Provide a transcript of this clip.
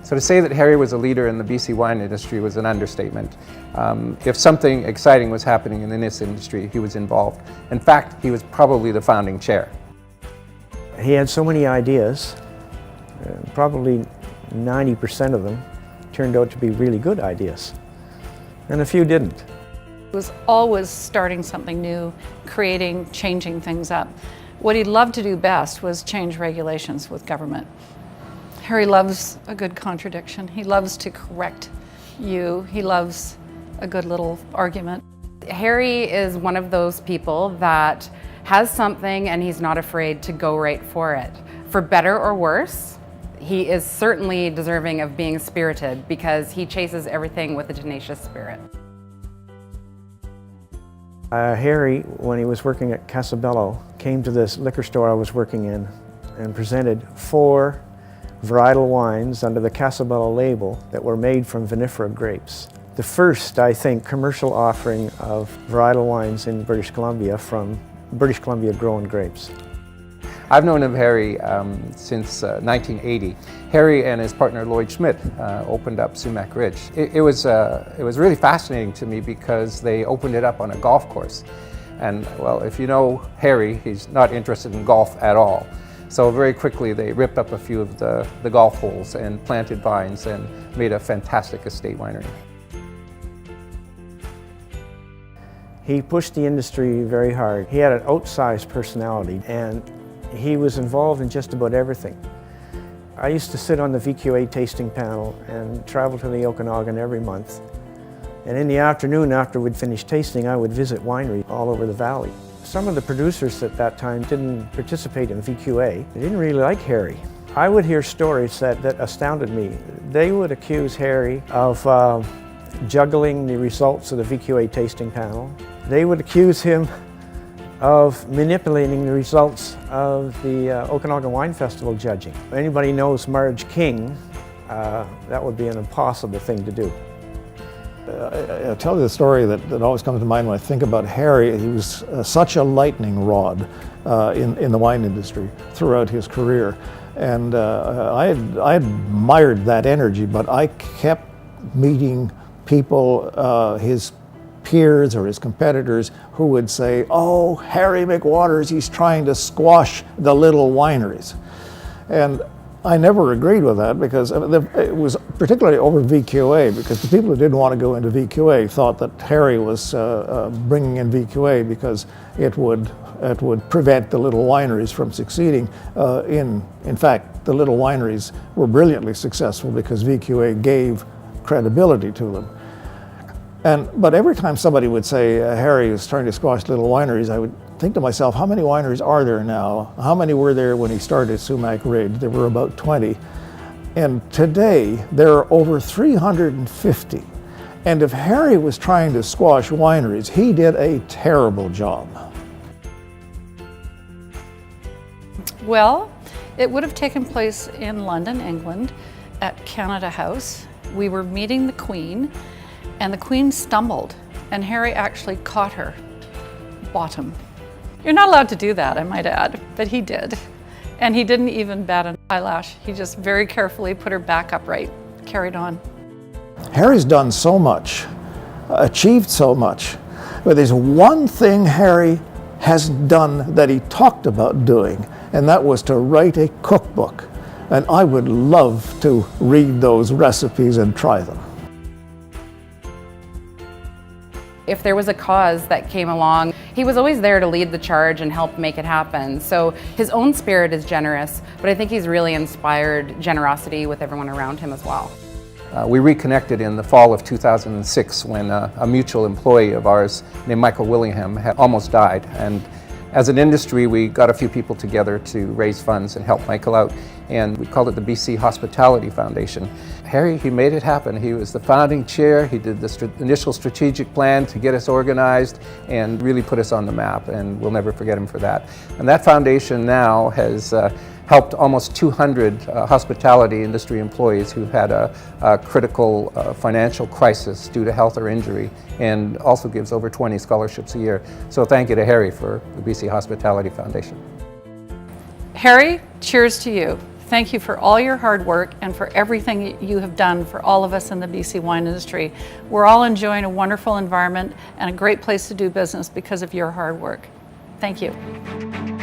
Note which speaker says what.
Speaker 1: So to say that Harry was a leader in the BC wine industry was an understatement. If something exciting was happening in this industry, he was involved. In fact, he was probably the founding chair.
Speaker 2: He had so many ideas, probably 90% of them turned out to be really good ideas, and a few didn't.
Speaker 3: He was always starting something new, creating, changing things up. What he loved to do best was change regulations with government. Harry loves a good contradiction. He loves to correct you. He loves a good little argument.
Speaker 4: Harry is one of those people that has something and he's not afraid to go right for it. For better or worse, he is certainly deserving of being spirited because he chases everything with a tenacious spirit.
Speaker 2: Harry, when he was working at Casabello, came to this liquor store I was working in and presented 4 varietal wines under the Casabello label that were made from vinifera grapes. The first, I think, commercial offering of varietal wines in British Columbia from British Columbia grown grapes.
Speaker 1: I've known of Harry since 1980. Harry and his partner Lloyd Schmidt opened up Sumac Ridge. It was really fascinating to me because they opened it up on a golf course. And well, if you know Harry, he's not interested in golf at all. So very quickly they ripped up a few of the golf holes and planted vines and made a fantastic estate winery.
Speaker 2: He pushed the industry very hard. He had an outsized personality and he was involved in just about everything. I used to sit on the VQA tasting panel and travel to the Okanagan every month. And in the afternoon, after we'd finished tasting, I would visit wineries all over the valley. Some of the producers at that time didn't participate in VQA. They didn't really like Harry. I would hear stories that astounded me. They would accuse Harry of juggling the results of the VQA tasting panel. They would accuse him of manipulating the results of the Okanagan Wine Festival judging. If anybody knows Marge King, that would be an impossible thing to do.
Speaker 5: I'll tell you the story that always comes to mind when I think about Harry. He was such a lightning rod in the wine industry throughout his career. And I admired that energy, but I kept meeting people, his peers or his competitors, who would say, "Oh, Harry McWatters, he's trying to squash the little wineries." And I never agreed with that because it was particularly over VQA, because the people who didn't want to go into VQA thought that Harry was bringing in VQA because it would prevent the little wineries from succeeding. In fact, the little wineries were brilliantly successful because VQA gave credibility to them. But every time somebody would say Harry is trying to squash little wineries, I would think to myself, how many wineries are there now? How many were there when he started Sumac Ridge? There were about 20. And today, there are over 350. And if Harry was trying to squash wineries, he did a terrible job.
Speaker 3: Well, it would have taken place in London, England, at Canada House. We were meeting the Queen, and the Queen stumbled, and Harry actually caught her bottom. You're not allowed to do that, I might add, but he did. And he didn't even bat an eyelash. He just very carefully put her back upright, carried on.
Speaker 5: Harry's done so much, achieved so much, but there's one thing Harry has done that he talked about doing, and that was to write a cookbook. And I would love to read those recipes and try them.
Speaker 4: If there was a cause that came along, he was always there to lead the charge and help make it happen. So his own spirit is generous, but I think he's really inspired generosity with everyone around him as well.
Speaker 1: We reconnected in the fall of 2006 when a mutual employee of ours named Michael Willingham had almost died. And as an industry, we got a few people together to raise funds and help Michael out, and we called it the BC Hospitality Foundation. Harry, he made it happen. He was the founding chair. He did the initial strategic plan to get us organized and really put us on the map, and we'll never forget him for that. And that foundation now has helped almost 200 hospitality industry employees who've had a critical financial crisis due to health or injury, and also gives over 20 scholarships a year. So thank you to Harry for the BC Hospitality Foundation.
Speaker 3: Harry, cheers to you. Thank you for all your hard work and for everything you have done for all of us in the BC wine industry. We're all enjoying a wonderful environment and a great place to do business because of your hard work. Thank you.